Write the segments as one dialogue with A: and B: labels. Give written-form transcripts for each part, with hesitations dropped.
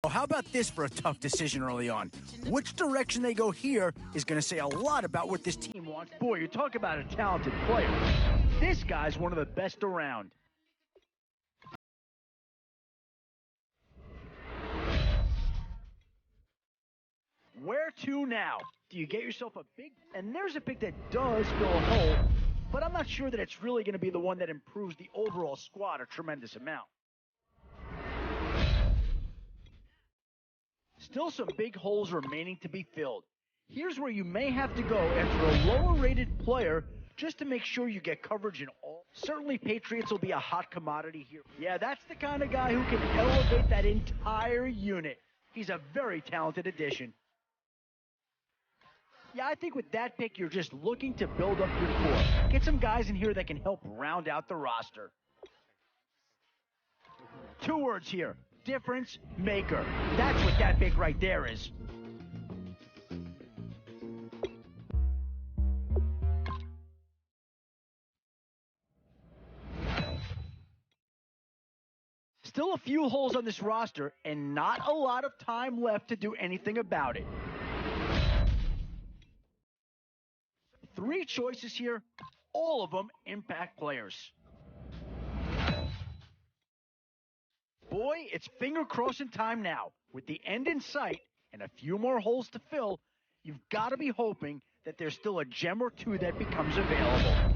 A: How about this for a tough decision early on? Which direction they go here is going to say a lot about what this team wants. Boy, you talk about a talented player. This guy's one of the best around. Where to now? Do you get yourself a big... And there's a pick that does fill a hole, but I'm not sure that it's really going to be the one that improves the overall squad a tremendous amount. Still some big holes remaining to be filled. Here's where you may have to go after a lower-rated player just to make sure you get coverage in all. Certainly Patriots will be a hot commodity here. Yeah, that's the kind of guy who can elevate that entire unit. He's a very talented addition. Yeah, I think with that pick, you're just looking to build up your core. Get some guys in here that can help round out the roster. 2 words here. Difference maker. That's what that pick right there is. Still a few holes on this roster and not a lot of time left to do anything about it. 3 choices here, all of them impact players. Boy, it's finger-crossing time now. With the end in sight and a few more holes to fill, you've got to be hoping that there's still a gem or 2 that becomes available.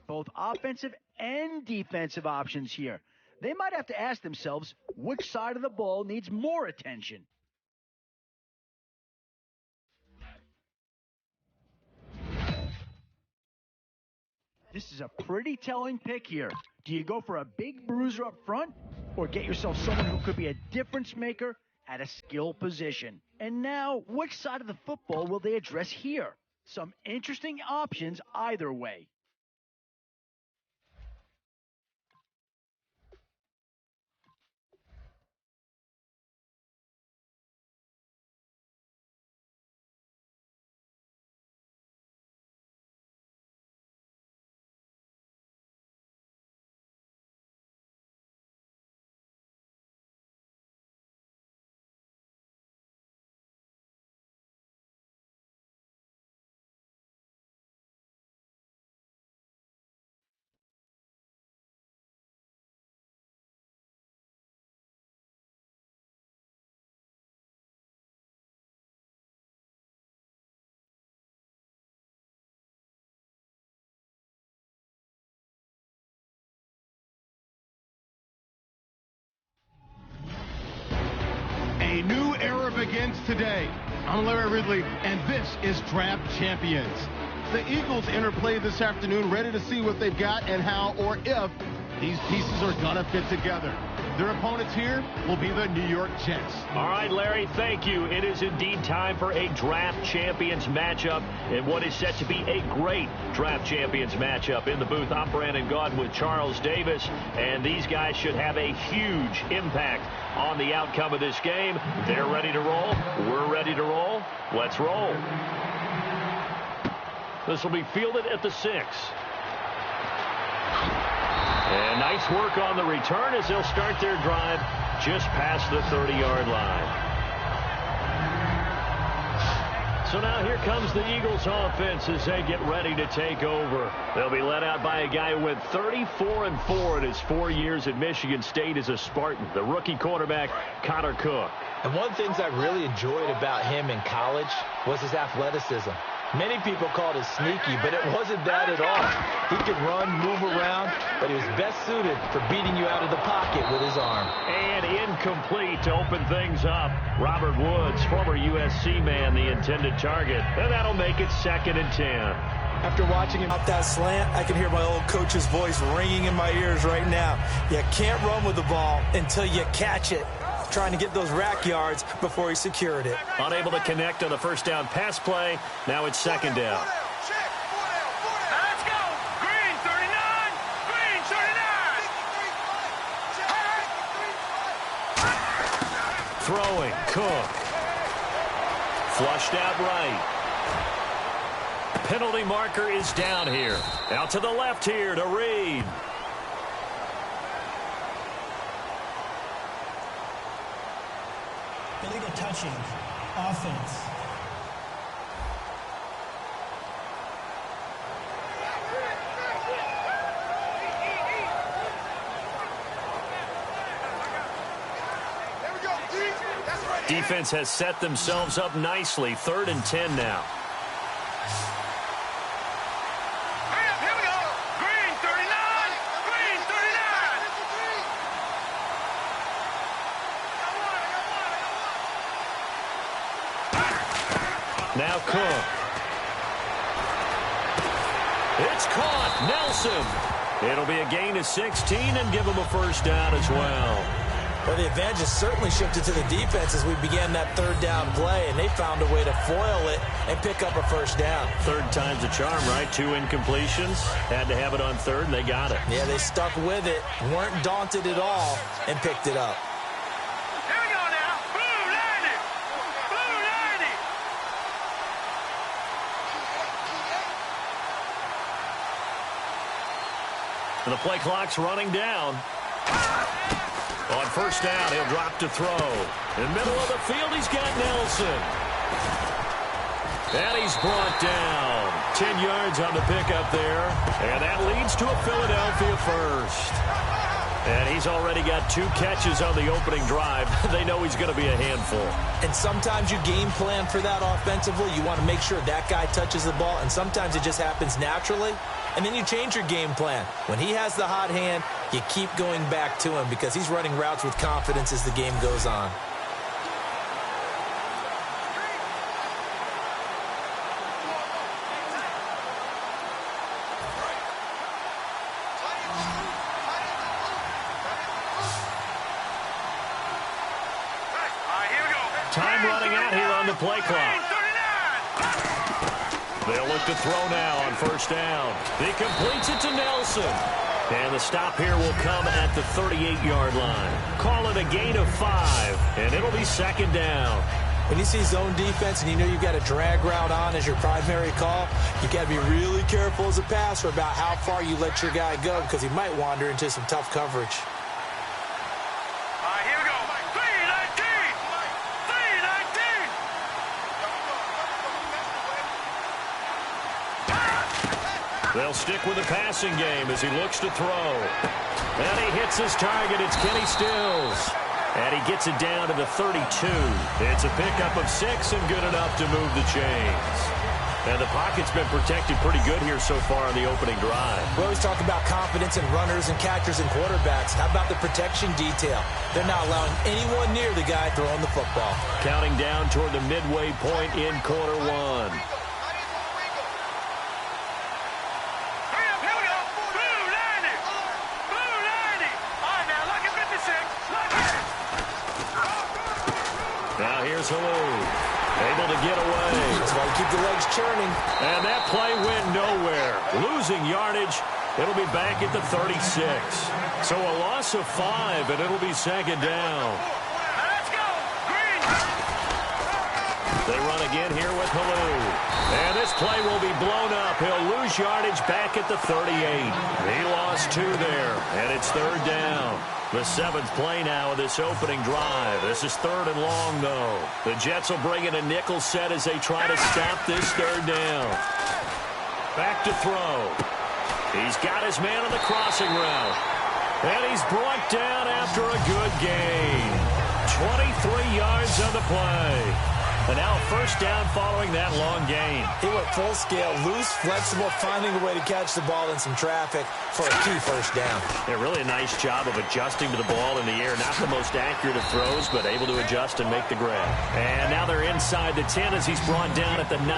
A: Both offensive and defensive options here. They might have to ask themselves which side of the ball needs more attention. This is a pretty telling pick here. Do you go for a big bruiser up front or get yourself someone who could be a difference maker at a skill position? And now, which side of the football will they address here? Some interesting options either way.
B: A new era begins today. I'm Larry Ridley, and this is Draft Champions. The Eagles interplay this afternoon, ready to see what they've got and how or if these pieces are going to fit together. Their opponents here will be the New York Jets.
C: All right, Larry, thank you. It is indeed time for a Draft Champions matchup and what is set to be a great Draft Champions matchup. In the booth, I'm Brandon Gaudin with Charles Davis, and these guys should have a huge impact on the outcome of this game. They're ready to roll. We're ready to roll. Let's roll. This will be fielded at the 6. And nice work on the return as they'll start their drive just past the 30-yard line. So now here comes the Eagles offense as they get ready to take over. They'll be led out by a guy who went 34-4 in his 4 years at Michigan State as a Spartan, the rookie quarterback, Connor Cook.
D: And one of the things I really enjoyed about him in college was his athleticism. Many people called it sneaky, but it wasn't that at all. He could run, move around, but he was best suited for beating you out of the pocket with his arm.
C: And incomplete to open things up. Robert Woods, former USC man, the intended target. And that'll make it 2nd and 10.
E: After watching him out that slant, I can hear my old coach's voice ringing in my ears right now. You can't run with the ball until you catch it. Trying to get those rack yards before he secured it.
C: Unable to connect on the first down pass play. Now it's 2nd down.
F: Let's go. Green 39. Green 39.
C: Throwing, Cook. Flushed out right. Penalty marker is down here. Out to the left here to Reed.
G: Illegal touching. Offense.
C: Defense has set themselves up nicely. 3rd and 10 now.
F: Here we go. Green 39. Green 39.
C: Now Cook. It's caught. Nelson. It'll be a gain of 16 and give him a first down as well.
E: Well, the advantage has certainly shifted to the defense as we began that 3rd down play, and they found a way to foil it and pick up a first down.
C: 3rd time's a charm, right? 2 incompletions. Had to have it on 3rd, and they got it.
E: Yeah, they stuck with it, weren't daunted at all, and picked it up.
F: Here we go now. Blue 90. Blue 90.
C: And the play clock's running down. On 1st down, he'll drop to throw. In the middle of the field, he's got Nelson. And he's brought down. 10 yards on the pickup there. And that leads to a Philadelphia first. And he's already got 2 catches on the opening drive. They know he's going to be a handful.
E: And sometimes you game plan for that offensively. You want to make sure that guy touches the ball, and sometimes it just happens naturally. And then you change your game plan. When he has the hot hand, you keep going back to him because he's running routes with confidence as the game goes on.
F: Here we go.
C: Time running out here on the play clock. They'll look to throw now on 1st down. He completes it to Nelson. And the stop here will come at the 38-yard line. Call it a gain of 5, and it'll be 2nd down.
E: When you see zone defense and you know you've got a drag route on as your primary call, you got to be really careful as a passer about how far you let your guy go because he might wander into some tough coverage.
F: Here we go. 319. 319.
C: They'll stick with the passing game as he looks to throw. And he hits his target. It's Kenny Stills. And he gets it down to the 32. It's a pickup of 6 and good enough to move the chains. And the pocket's been protected pretty good here so far on the opening drive.
E: We always talk about confidence in runners and catchers and quarterbacks. How about the protection detail? They're not allowing anyone near the guy throwing the football.
C: Counting down toward the midway point in quarter 1. Now here's Halou, able to get away.
E: That's why you keep the legs churning.
C: And that play went nowhere. Losing yardage. It'll be back at the 36. So a loss of 5, and it'll be 2nd down.
F: Let's go. Green.
C: They run again here with Halou. And this play will be blown up. He'll lose yardage back at the 38. He lost 2 there, and it's 3rd down. The 7th play now of this opening drive. This is 3rd and long, though. The Jets will bring in a nickel set as they try to stop this 3rd down. Back to throw. He's got his man on the crossing route. And he's brought down after a good gain. 23 yards on the play. And now a first down following that long gain.
E: He went full scale, loose, flexible, finding a way to catch the ball in some traffic for a key first down.
C: Yeah, really a nice job of adjusting to the ball in the air. Not the most accurate of throws, but able to adjust and make the grab. And now they're inside the 10 as he's brought down at the 9.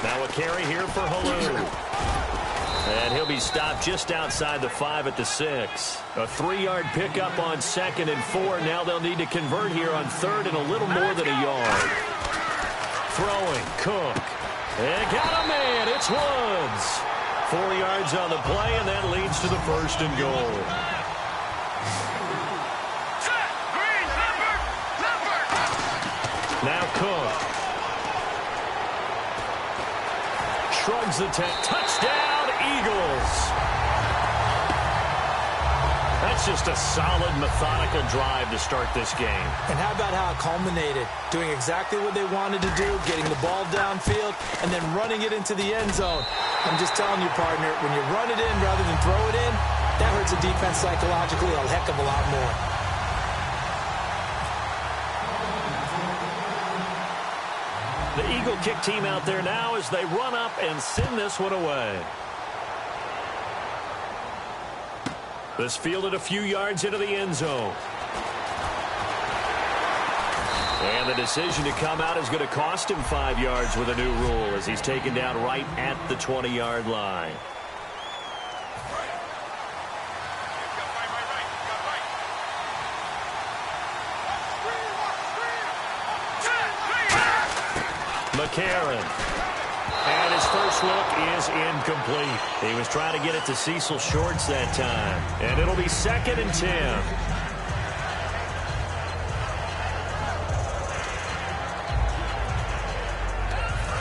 C: Now a carry here for Halou. And he'll be stopped just outside the 5 at the 6. A 3-yard pickup on 2nd and 4. Now they'll need to convert here on 3rd and a little more than a yard. Throwing, Cook. And got a man. It's Woods. 4 yards on the play, and that leads to the 1st and goal. Now Cook. Shrugs the touchdown, Eagles. That's just a solid, methodical drive to start this game.
E: And how about how it culminated? Doing exactly what they wanted to do, getting the ball downfield, and then running it into the end zone. I'm just telling you, partner, when you run it in rather than throw it in, that hurts a defense psychologically a heck of a lot more.
C: The Eagle kick team out there now as they run up and send this one away. This fielded a few yards into the end zone. And the decision to come out is going to cost him 5 yards with a new rule as he's taken down right at the 20-yard line. McCarron. And his first look is incomplete. He was trying to get it to Cecil Shorts that time. And it'll be 2nd and 10.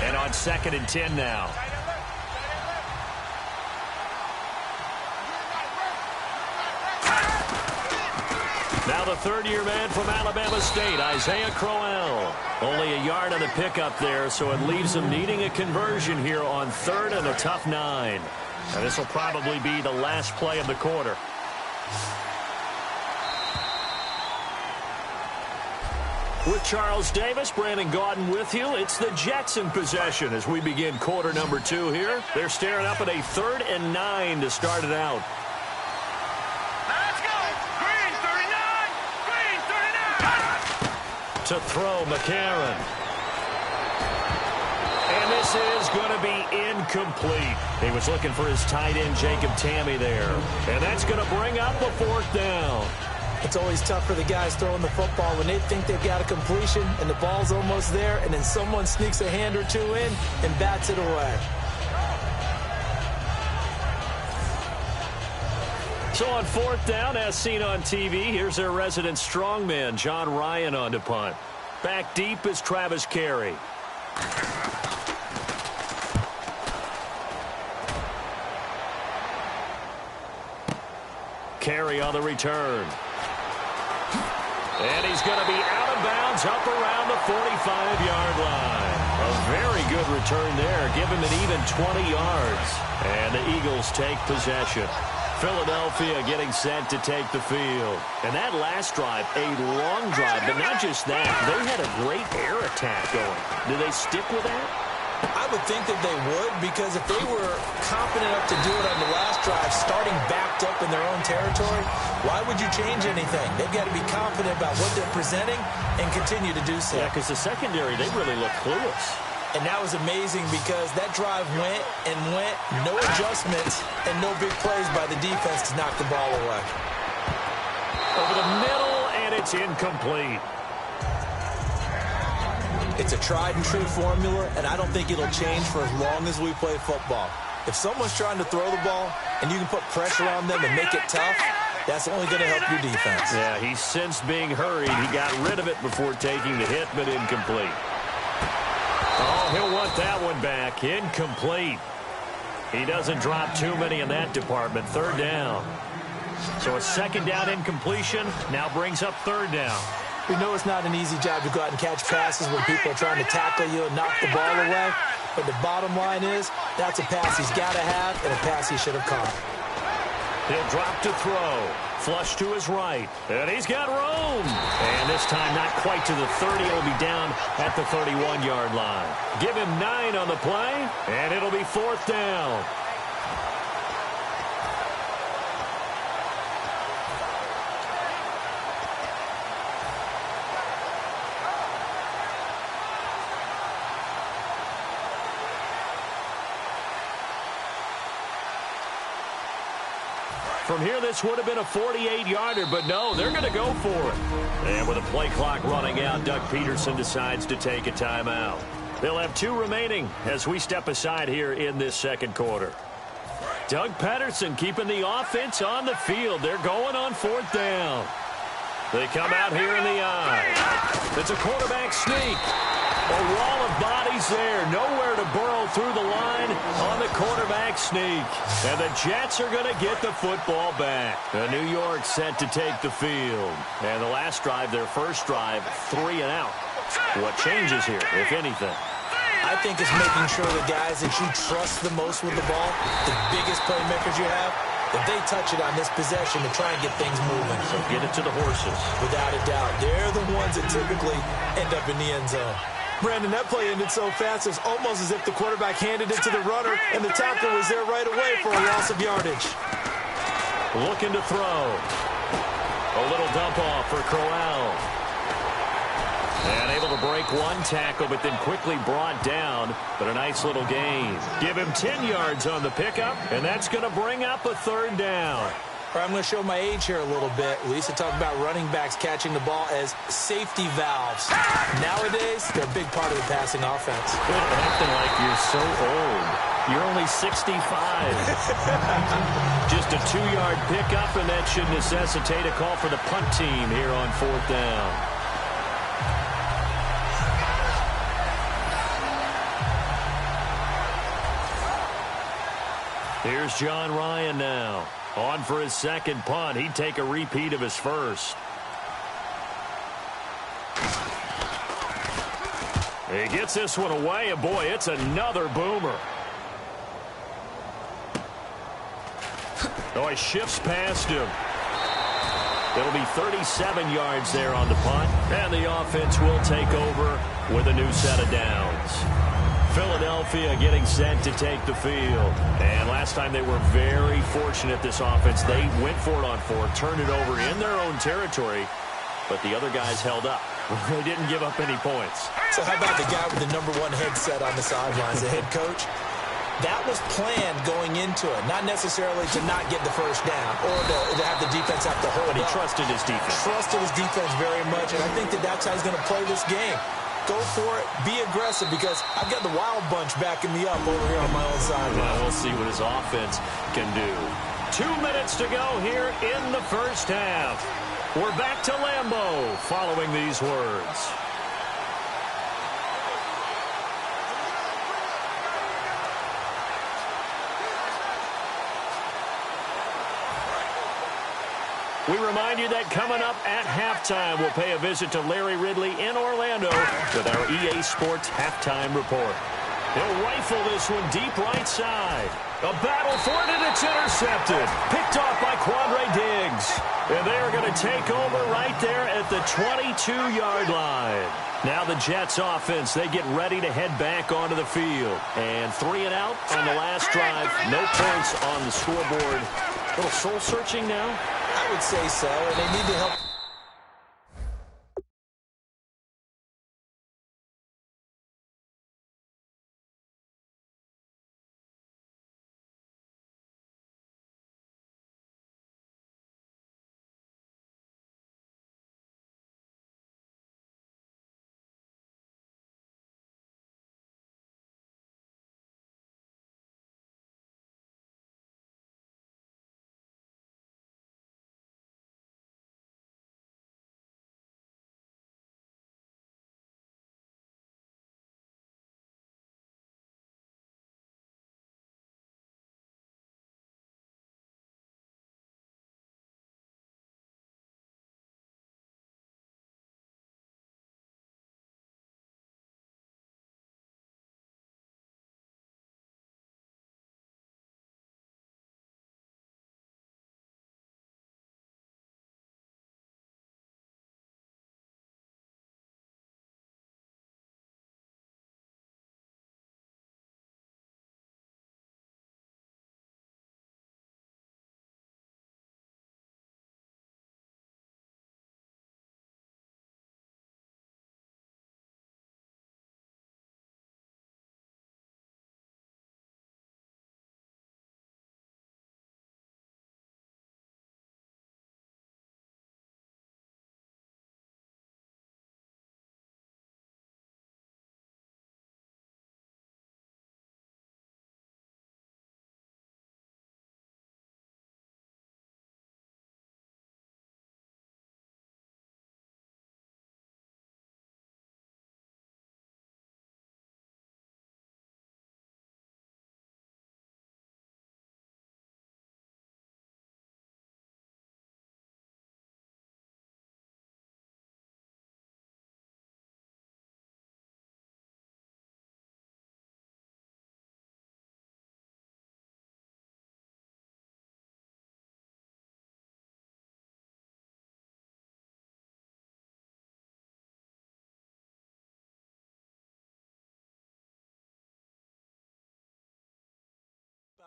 C: And on 2nd and 10 now. Now the third-year man from Alabama State, Isaiah Crowell. Only a yard on the pickup there, so it leaves him needing a conversion here on 3rd and a tough 9. And this will probably be the last play of the quarter. With Charles Davis, Brandon Gaudin with you. It's the Jets in possession as we begin quarter number 2 here. They're staring up at a 3rd and 9 to start it out. To throw, McCarron. And this is going to be incomplete. He was looking for his tight end, Jacob Tamme, there. And that's going to bring up a 4th down.
E: It's always tough for the guys throwing the football when they think they've got a completion and the ball's almost there, and then someone sneaks a hand or two in and bats it away.
C: So on 4th down, as seen on TV, here's their resident strongman, John Ryan, on to punt. Back deep is Travis Carey. Carey on the return. And he's going to be out of bounds up around the 45-yard line. A very good return there. Give him an even 20 yards. And the Eagles take possession. Philadelphia getting set to take the field. And that last drive, a long drive, but not just that. They had a great air attack going. Do they stick with that?
E: I would think that they would, because if they were confident enough to do it on the last drive, starting backed up in their own territory, why would you change anything? They've got to be confident about what they're presenting and continue to do so.
C: Yeah, because the secondary, they really look clueless.
E: And that was amazing because that drive went and went, no adjustments, and no big plays by the defense to knock the ball away.
C: Over the middle, and it's incomplete.
E: It's a tried-and-true formula, and I don't think it'll change for as long as we play football. If someone's trying to throw the ball and you can put pressure on them and make it tough, that's only going to help your defense.
C: Yeah, he sensed being hurried. He got rid of it before taking the hit, but incomplete. Oh, he'll want that one back. Incomplete. He doesn't drop too many in that department. 3rd down. So a 2nd down incompletion now brings up 3rd down.
E: We know it's not an easy job to go out and catch passes when people are trying to tackle you and knock the ball away. But the bottom line is, that's a pass he's got to have and a pass he should have caught.
C: He'll drop to throw. Flush to his right. And he's got room. And this time not quite to the 30. It'll be down at the 31-yard line. Give him 9 on the play, and it'll be 4th down. From here, this would have been a 48-yarder, but no, they're going to go for it. And with a play clock running out, Doug Peterson decides to take a timeout. They'll have 2 remaining as we step aside here in this 2nd quarter. Doug Peterson keeping the offense on the field. They're going on 4th down. They come out here in the eye. It's a quarterback sneak. A wall of bodies there. Nowhere to burrow through the line on the quarterback sneak. And the Jets are going to get the football back. New York set to take the field. And the last drive, their first drive, 3 and out. What changes here, if anything?
E: I think it's making sure the guys that you trust the most with the ball, the biggest playmakers you have, that they touch it on this possession to try and get things moving.
C: So get it to the horses.
E: Without a doubt. They're the ones that typically end up in the end zone. Brandon, that play ended so fast, it's almost as if the quarterback handed it to the runner, and the tackle was there right away for a loss of yardage.
C: Looking to throw. A little dump off for Crowell. And able to break one tackle, but then quickly brought down. But a nice little gain. Give him 10 yards on the pickup, and that's going to bring up a third down.
E: I'm going to show my age here a little bit. We used to talk about running backs catching the ball as safety valves. Nowadays, they're a big part of the passing offense.
C: Quit acting like you're so old. You're only 65. Just a 2-yard pickup, and that should necessitate a call for the punt team here on 4th down. Here's John Ryan now. On for his second punt. He'd take a repeat of his first. He gets this one away, and boy, it's another boomer. Oh, he shifts past him. It'll be 37 yards there on the punt, and the offense will take over with a new set of downs. Philadelphia getting set to take the field. And last time they were very fortunate, this offense. They went for it on 4, turned it over in their own territory, but the other guys held up. They didn't give up any points.
E: So how about the guy with the #1 headset on the sidelines, the head coach? That was planned going into it, not necessarily to not get the first down or to have the defense have to hold
C: But he
E: up.
C: trusted his defense.
E: Trusted his defense very much, and I think that that's how he's going to play this game. Go for it. Be aggressive, because I've got the wild bunch backing me up over here on my own side.
C: Well, we'll see what his offense can do. 2 minutes to go here in the first half. We're back to Lambeau following these words. We remind you that coming up at halftime, we'll pay a visit to Larry Ridley in Orlando with our EA Sports Halftime Report. He'll rifle this one deep right side. A battle for it, and it's intercepted. Picked off by Quandre Diggs. And they are going to take over right there at the 22-yard line. Now the Jets offense, they get ready to head back onto the field. And 3 and out on the last drive. No points on the scoreboard. A little soul-searching now?
E: I would say so, and they need to help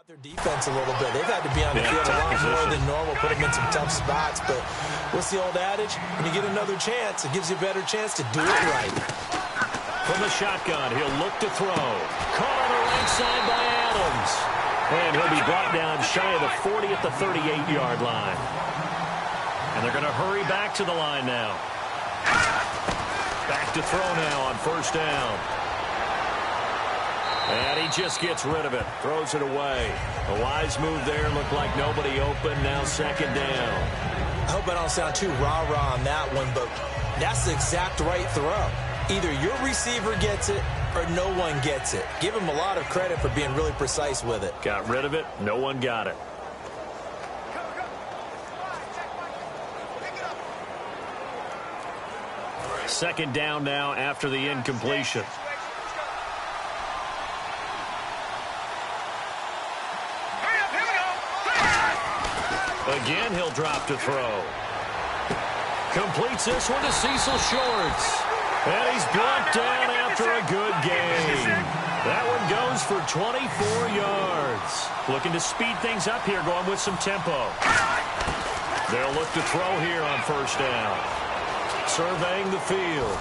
E: Their defense a little bit. They've had to be on the field a lot more than normal, put them in some tough spots. But what's the old adage? When you get another chance, it gives you a better chance to do it right.
C: From the shotgun, he'll look to throw. Caught on the right side by Adams. And he'll be brought down shy of the 40 at the 38-yard line. And they're going to hurry back to the line now. Back to throw now on first down. And he just gets rid of it. Throws it away. A wise move there. Looked like nobody open. Now second down.
E: I hope I don't sound too rah-rah on that one, but that's the exact right throw. Either your receiver gets it or no one gets it. Give him a lot of credit for being really precise with it.
C: Got rid of it. No one got it. Second down now after the incompletion. Again, he'll drop to throw. Completes this one to Cecil Shorts. And he's brought down after a good game. That one goes for 24 yards. Looking to speed things up here, going with some tempo. They'll look to throw here on first down. Surveying the field.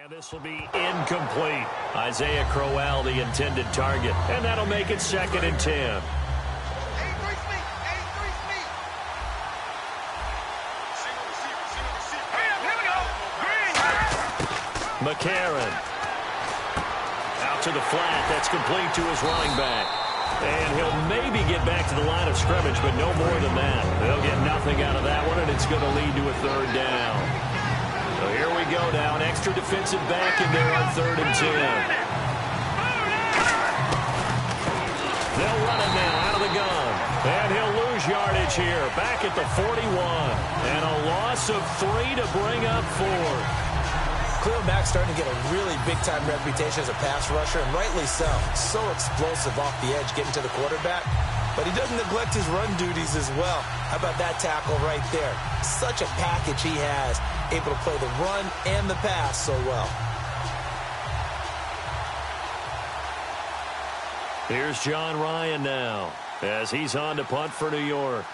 C: And this will be incomplete. Isaiah Crowell, the intended target. And that'll make it 2nd and 10. McCarron. Out to the flat. That's complete to his running back. And he'll maybe get back to the line of scrimmage, but no more than that. They'll get nothing out of that one, and it's going to lead to a 3rd down. So here we go now. An extra defensive back in there on 3rd and 10. They'll run it now out of the gun. And he'll lose yardage here. Back at the 41. And a loss of 3 to bring up 4.
E: Khalil Mack's starting to get a really big-time reputation as a pass rusher, and rightly so. So explosive off the edge getting to the quarterback. But he doesn't neglect his run duties as well. How about that tackle right there? Such a package he has, able to play the run and the pass so well.
C: Here's John Ryan now as he's on to punt for New York.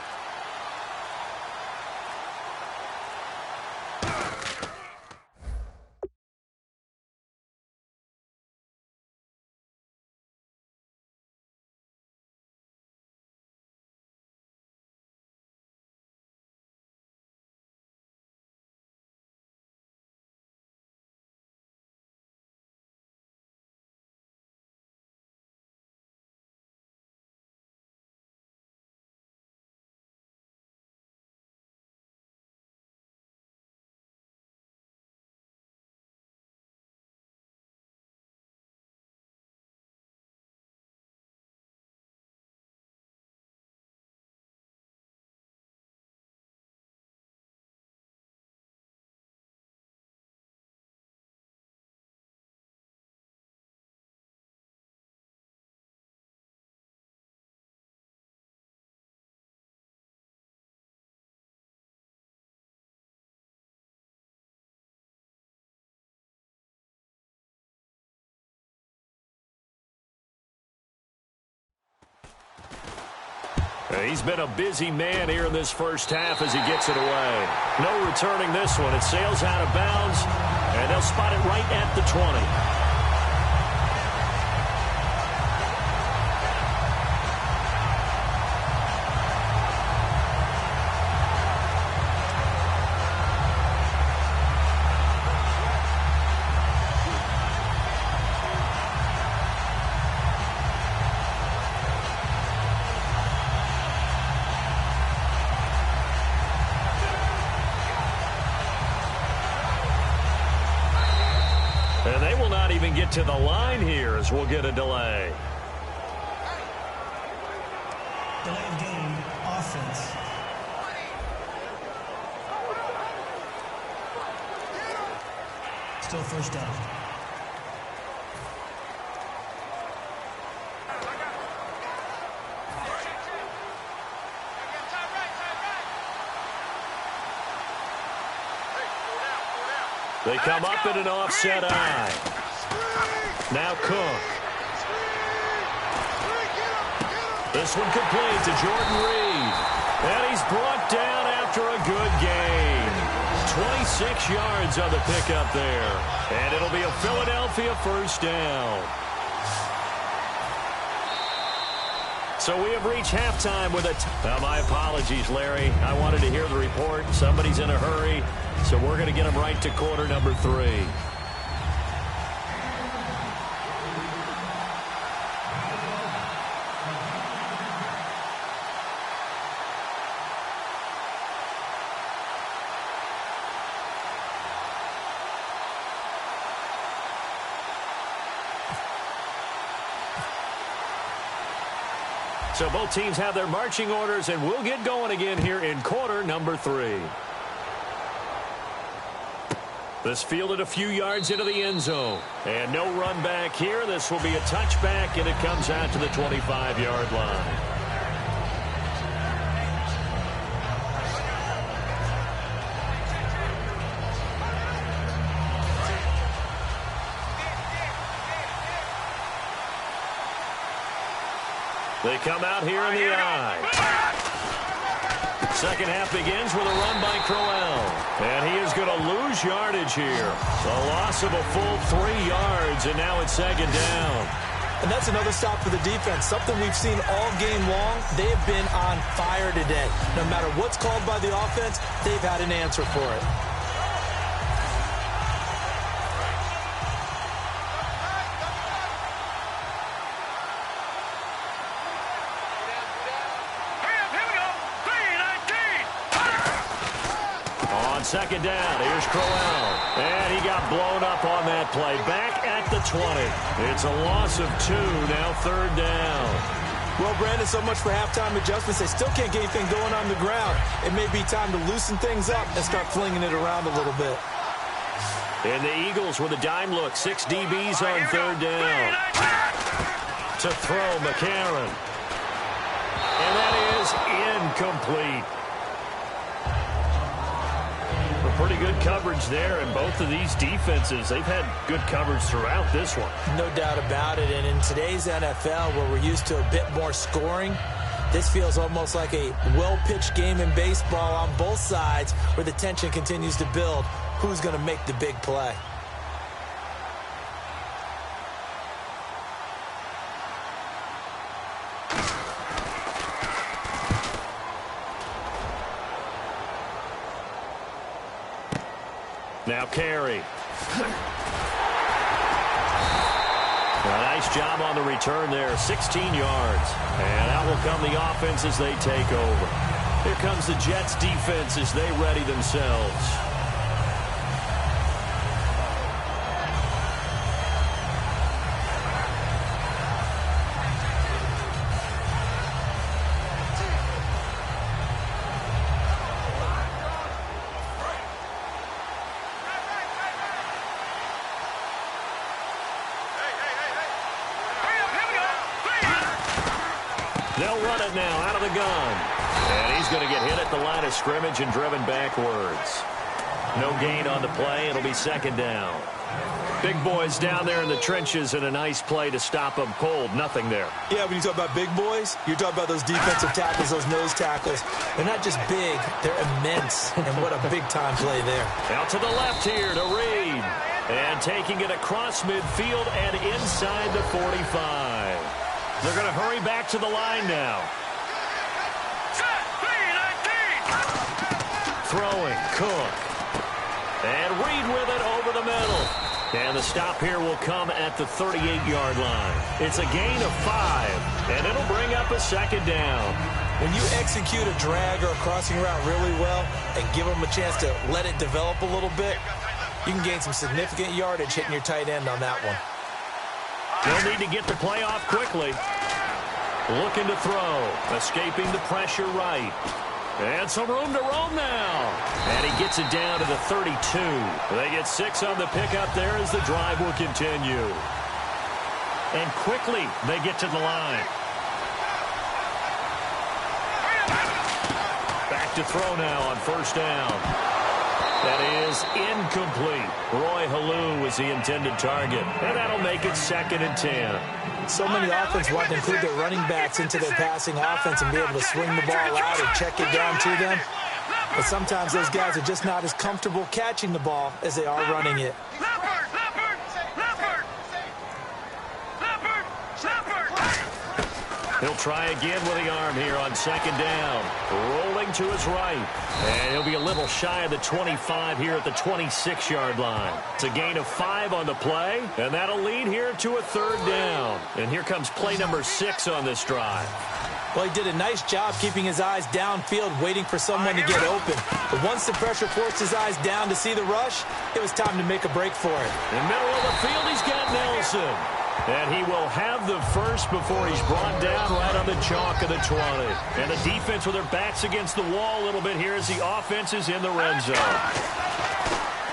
C: He's been a busy man here in this first half as he gets it away. No returning this one. It sails out of bounds, and they'll spot it right at the 20. And they will not even get to the line here as we'll get a delay.
G: Delay of game, offense. Still 1st down.
C: They come up in an offset eye. Now Cook. This one complete to Jordan Reed. And he's brought down after a good gain. 26 yards on the pickup there. And it'll be a Philadelphia 1st down. So we have reached halftime with my apologies, Larry. I wanted to hear the report. Somebody's in a hurry. So we're going to get him right to quarter number 3. So both teams have their marching orders, and we'll get going again here in quarter number 3. This fielded a few yards into the end zone. And no run back here. This will be a touchback, and it comes out to the 25-yard line. They come out here in the eye. Second half begins with a run by Crowell. And he is going to lose yardage here. A loss of a full 3 yards, and now it's second down.
E: And that's another stop for the defense, something we've seen all game long. They have been on fire today. No matter what's called by the offense, they've had an answer for it.
C: Second down, here's Crowell. And he got blown up on that play. Back at the 20. It's a loss of 2, now third down.
E: Well, Brandon, so much for halftime adjustments. They still can't get anything going on the ground. It may be time to loosen things up and start flinging it around a little bit.
C: And the Eagles with a dime look. 6 DBs on third down. To throw, McCarron. And that is incomplete. Pretty good coverage there, and both of these defenses, they've had good coverage throughout this one.
E: No doubt about it, and in today's NFL, where we're used to a bit more scoring, this feels almost like a well-pitched game in baseball on both sides, where the tension continues to build. Who's going to make the big play?
C: Now Carey. A nice job on the return there, 16 yards. And out will come the offense as they take over. Here comes the Jets defense as they ready themselves. They'll run it now out of the gun. And he's going to get hit at the line of scrimmage and driven backwards. No gain on the play. It'll be second down. Big boys down there in the trenches, and a nice play to stop them cold. Nothing there.
E: Yeah, when you talk about big boys, you're talking about those defensive tackles, those nose tackles. They're not just big, they're immense. And what a big-time play there.
C: Out to the left here to Reed. And taking it across midfield and inside the 45. They're going to hurry back to the line now. Throwing, Cook. And Reed with it over the middle. And the stop here will come at the 38-yard line. It's a gain of 5, and it'll bring up a second down.
E: When you execute a drag or a crossing route really well and give them a chance to let it develop a little bit, you can gain some significant yardage hitting your tight end on that one.
C: They'll need to get the play off quickly. Looking to throw. Escaping the pressure right. And some room to roam now. And he gets it down to the 32. They get 6 on the pickup there as the drive will continue. And quickly they get to the line. Back to throw now on first down. That is incomplete. Roy Halou was the intended target. And that'll make it second and 10.
E: So many offenses want to include their running backs into their passing offense and be able to swing the ball out or check it down to them. But sometimes those guys are just not as comfortable catching the ball as they are running it.
C: He'll try again with the arm here on second down. Rolling to his right. And he'll be a little shy of the 25 here at the 26-yard line. It's a gain of 5 on the play, and that'll lead here to a third down. And here comes play number 6 on this drive.
E: Well, he did a nice job keeping his eyes downfield, waiting for someone to get open. But once the pressure forced his eyes down to see the rush, it was time to make a break for it.
C: In the middle of the field, he's got Nelson. And he will have the first before he's brought down right on the chalk of the 20. And the defense with their backs against the wall a little bit here as the offense is in the red zone.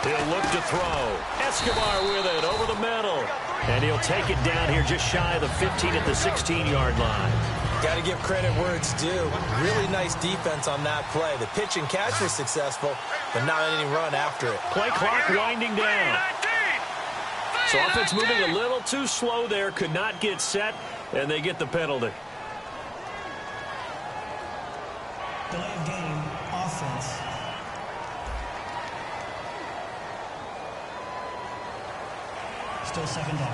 C: He'll look to throw. Escobar with it over the middle. And he'll take it down here just shy of the 15 at the 16-yard line.
E: Got to give credit where it's due. Really nice defense on that play. The pitch and catch was successful, but not any run after it.
C: Play clock winding down. So offense moving a little too slow there, could not get set, and they get the penalty.
G: Delay of game. Still second down.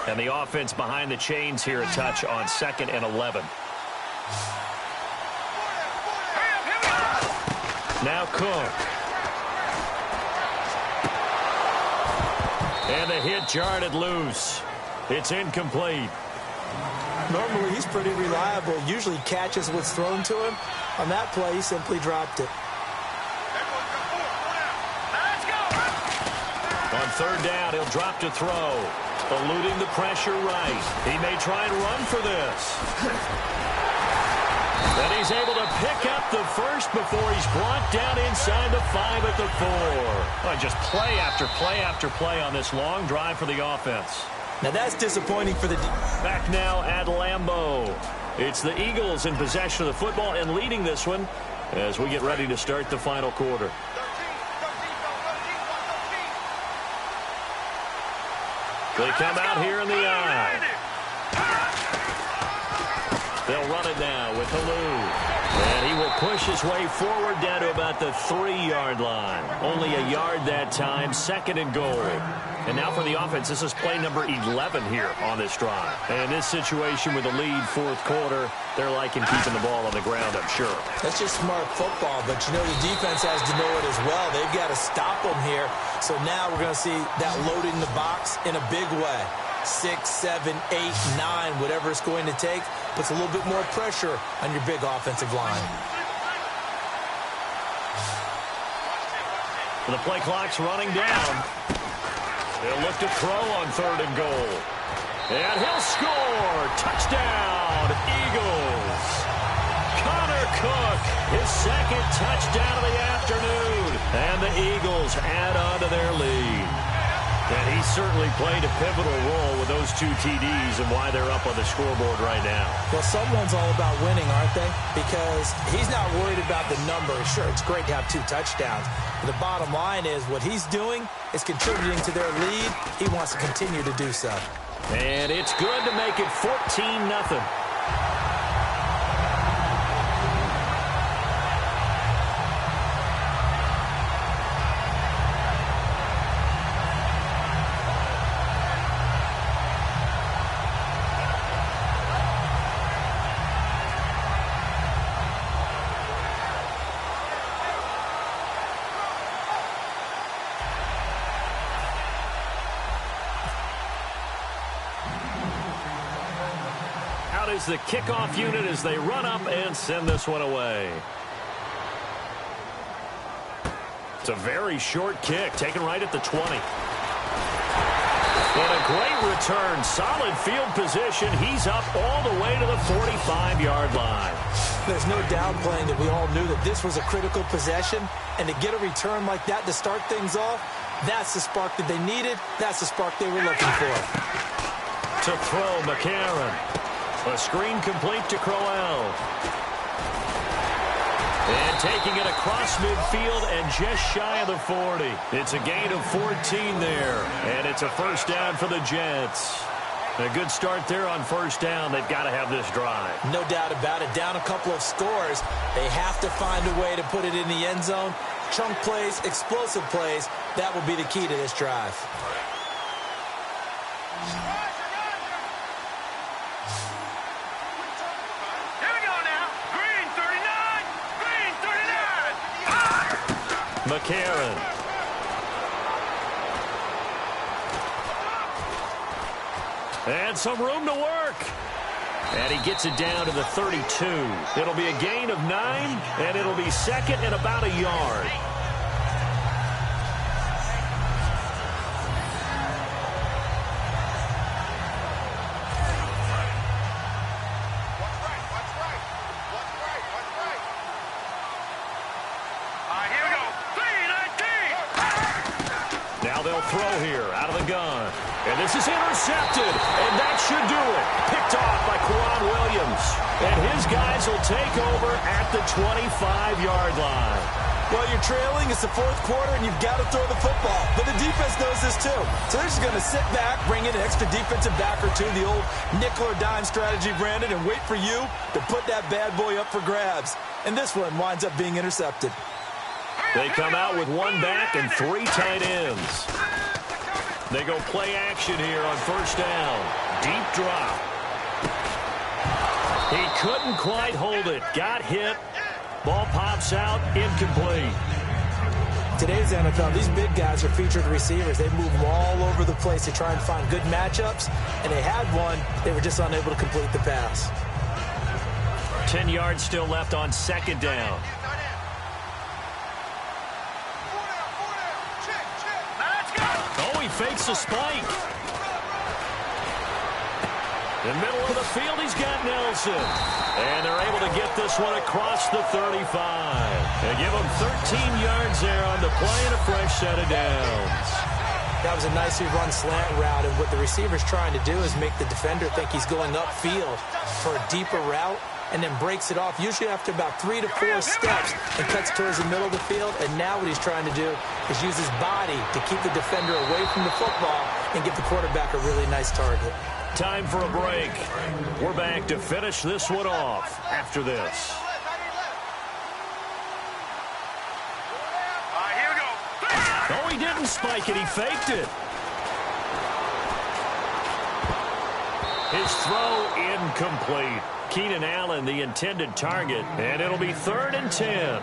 C: And the offense behind the chains here, a touch on 2nd and 11. Now Cook. And the hit jarred loose. It's incomplete.
E: Normally, he's pretty reliable. Usually catches what's thrown to him. On that play, he simply dropped it.
C: On 3rd down, he'll drop to throw. Eluding the pressure right. He may try and run for this. And he's able to pick up the first before he's brought down inside the 5 at the 4. Oh, just play after play after play on this long drive for the offense.
E: Now that's disappointing for the...
C: Back now at Lambeau. It's the Eagles in possession of the football and leading this one as we get ready to start the final quarter. They come out here in the eye. They'll run it now with Halou. And he will push his way forward down to about the 3-yard line. Only a yard that time, 2nd and goal. And now for the offense, this is play number 11 here on this drive. And in this situation with the lead 4th quarter, they're liking keeping the ball on the ground, I'm sure.
E: That's just smart football, but you know the defense has to know it as well. They've got to stop them here. So now we're going to see that loading the box in a big way. 6, 7, 8, 9, whatever it's going to take, puts a little bit more pressure on your big offensive line.
C: The play clock's running down. They'll look to throw on 3rd and goal. And he'll score. Touchdown, Eagles. Connor Cook, his 2nd touchdown of the afternoon. And the Eagles add on to their lead. And he certainly played a pivotal role with those 2 TDs and why they're up on the scoreboard right now.
E: Well, someone's all about winning, aren't they? Because he's not worried about the number. Sure, it's great to have 2 touchdowns. But the bottom line is what he's doing is contributing to their lead. He wants to continue to do so.
C: And it's good to make it 14-0. Is the kickoff unit as they run up and send this one away. It's a very short kick, taken right at the 20. And a great return, solid field position. He's up all the way to the 45-yard line.
E: There's no downplaying that we all knew that this was a critical possession, and to get a return like that to start things off, that's the spark that they needed. That's the spark they were looking for.
C: To throw, McCarron. A screen complete to Crowell. And taking it across midfield and just shy of the 40. It's a gain of 14 there. And it's a 1st down for the Jets. A good start there on 1st down. They've got to have this drive.
E: No doubt about it. Down a couple of scores. They have to find a way to put it in the end zone. Chunk plays, explosive plays. That will be the key to this drive.
C: McCarron. And some room to work. And he gets it down to the 32. It'll be a gain of 9, and it'll be 2nd and about a yard. Throw here out of the gun. And this is intercepted. And that should do it. Picked off by Quan Williams. And his guys will take over at the 25-yard line.
E: Well, you're trailing. It's the 4th quarter, and you've got to throw the football. But the defense knows this, too. So they're just going to sit back, bring in an extra defensive back or 2, the old nickel or dime strategy, Brandon, and wait for you to put that bad boy up for grabs. And this one winds up being intercepted.
C: They come out with one back and three tight ends. They go play action here on first down. Deep drop. He couldn't quite hold it. Got hit. Ball pops out. Incomplete.
E: Today's NFL, these big guys are featured receivers. They move them all over the place to try and find good matchups, and they had one. They were just unable to complete the pass.
C: 10 yards still left on second down. Oh, he fakes a spike. In the middle of the field, he's got Nelson. And they're able to get this one across the 35. They give him 13 yards there on the play and a fresh set of downs.
E: That was a nicely run slant route, and what the receiver's trying to do is make the defender think he's going upfield for a deeper route, and then breaks it off, usually after about 3 to 4 steps, and cuts towards the middle of the field. And now what he's trying to do is use his body to keep the defender away from the football and give the quarterback a really nice target.
C: Time for a break. We're back to finish this one off after this.
F: Here we go.
C: Oh, he didn't spike it. He faked it. His throw incomplete. Keenan Allen, the intended target, and it'll be 3rd and 10.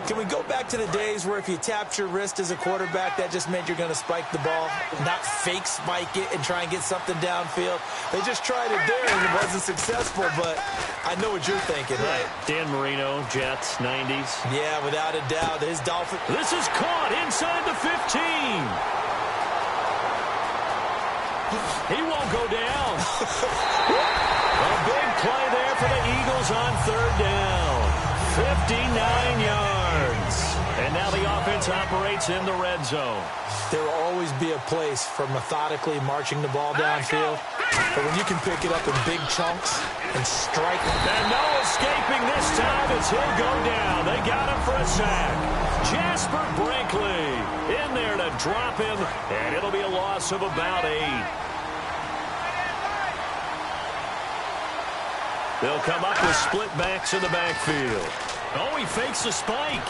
E: Can we go back to the days where if you tapped your wrist as a quarterback, that just meant you're going to spike the ball, not fake spike it and try and get something downfield? They just tried it there, and it wasn't successful, but I know what you're thinking, right?
C: Dan Marino, Jets, 90s.
E: Yeah, without a doubt. His Dolphin.
C: This is caught inside the 15. He won't go down. A big play there for the Eagles on 3rd down. 59 yards. And now the offense operates in the red zone.
E: There will always be a place for methodically marching the ball downfield. But when you can pick it up in big chunks and strike it.
C: And no escaping this time as he'll go down. They got him for a sack. Jasper Brinkley in there to drop him. And it'll be a loss of about 8. They'll come up with split backs in the backfield. Oh, he fakes a spike.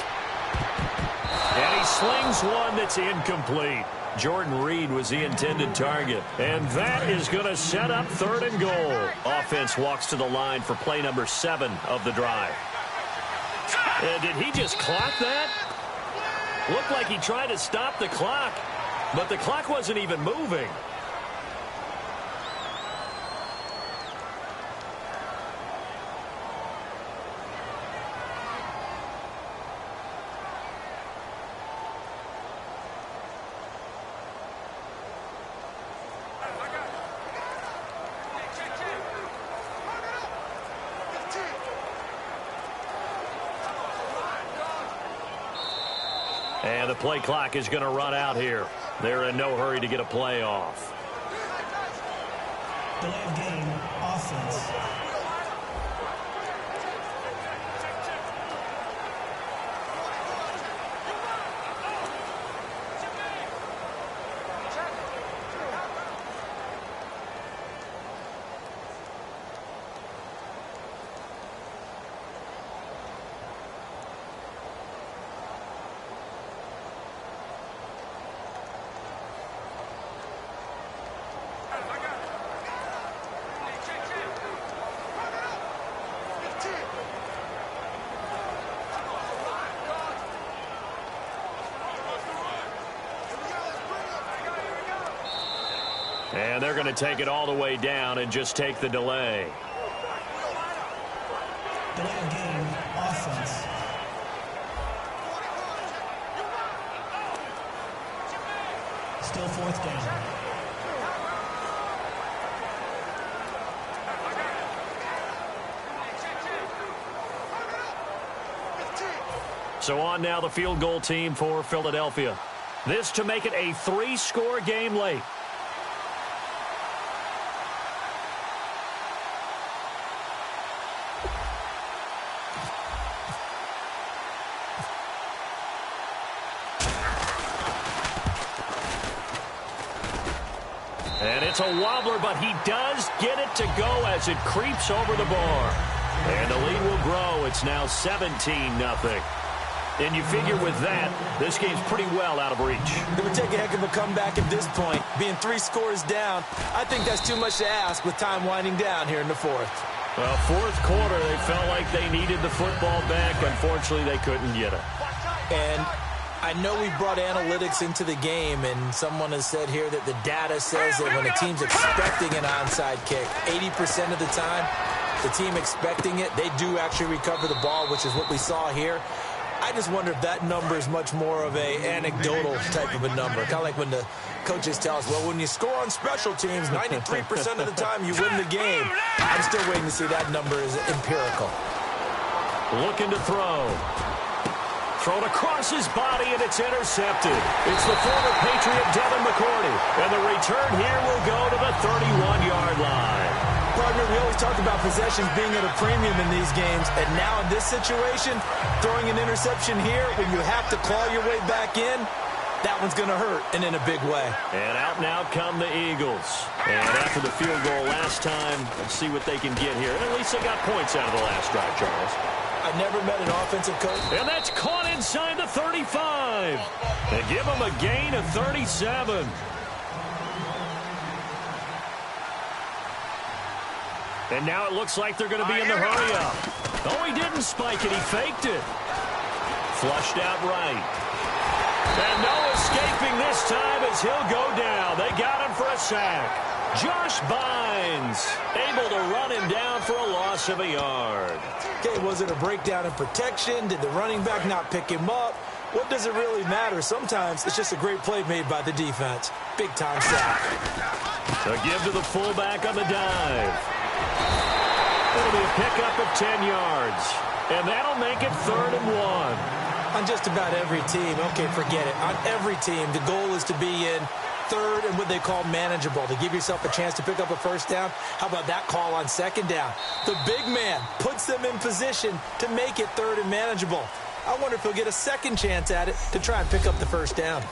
C: And he slings one that's incomplete. Jordan Reed was the intended target. And that is going to set up 3rd and goal. Offense walks to the line for play number 7 of the drive. Did he just clock that? Looked like he tried to stop the clock, but the clock wasn't even moving. And the play clock is going to run out here. They're in no hurry to get a play off.
G: Delay of game, offense.
C: And they're going to take it all the way down and just take the delay.
G: Delay of game, offense. Still 4th down.
C: So on now the field goal team for Philadelphia. This to make it a 3-score game late. And it's a wobbler, but he does get it to go as it creeps over the bar. And the lead will grow. It's now 17-0. And you figure with that, this game's pretty well out of reach.
E: It would take a heck of a comeback at this point. Being 3 scores down, I think that's too much to ask with time winding down here in the fourth.
C: Well, fourth quarter, they felt like they needed the football back. Unfortunately, they couldn't get it.
E: And I know we brought analytics into the game, and someone has said here that the data says that when a team's expecting an onside kick, 80% of the time, the team expecting it, they do actually recover the ball, which is what we saw here. I just wonder if that number is much more of a anecdotal type of a number. Kind of like when the coaches tell us, well, when you score on special teams, 93% of the time you win the game. I'm still waiting to see that number is empirical.
C: Looking to throw. Thrown across his body, and it's intercepted. It's the former Patriot Devin McCourty. And the return here will go to the 31-yard line.
E: Partner, we always talk about possessions being at a premium in these games, and now in this situation, throwing an interception here when you have to claw your way back in, that one's going to hurt, and in a big way.
C: And out come the Eagles. And after the field goal last time, let's see what they can get here. At least they got points out of the last drive, Charles.
E: I never met an offensive coach.
C: And that's caught inside the 35. They give them a gain of 37. And now it looks like they're going to be in the hurry-up. Oh, he didn't spike it. He faked it. Flushed out right. And no escaping this time as he'll go down. They got him for a sack. Josh Bynes able to run him down for a loss of a yard.
E: Okay, was it a breakdown in protection? Did the running back not pick him up? What does it really matter? Sometimes it's just a great play made by the defense. Big-time sack.
C: To give to the fullback on the dive. It'll be a pickup of 10 yards. And that'll make it 3rd and 1.
E: On just about every team, okay, forget it. On every team, the goal is to be in third and what they call manageable, to give yourself a chance to pick up a first down. How about that call on 2nd down? The big man puts them in position to make it 3rd and manageable. I wonder if he'll get a second chance at it to try and pick up the first down.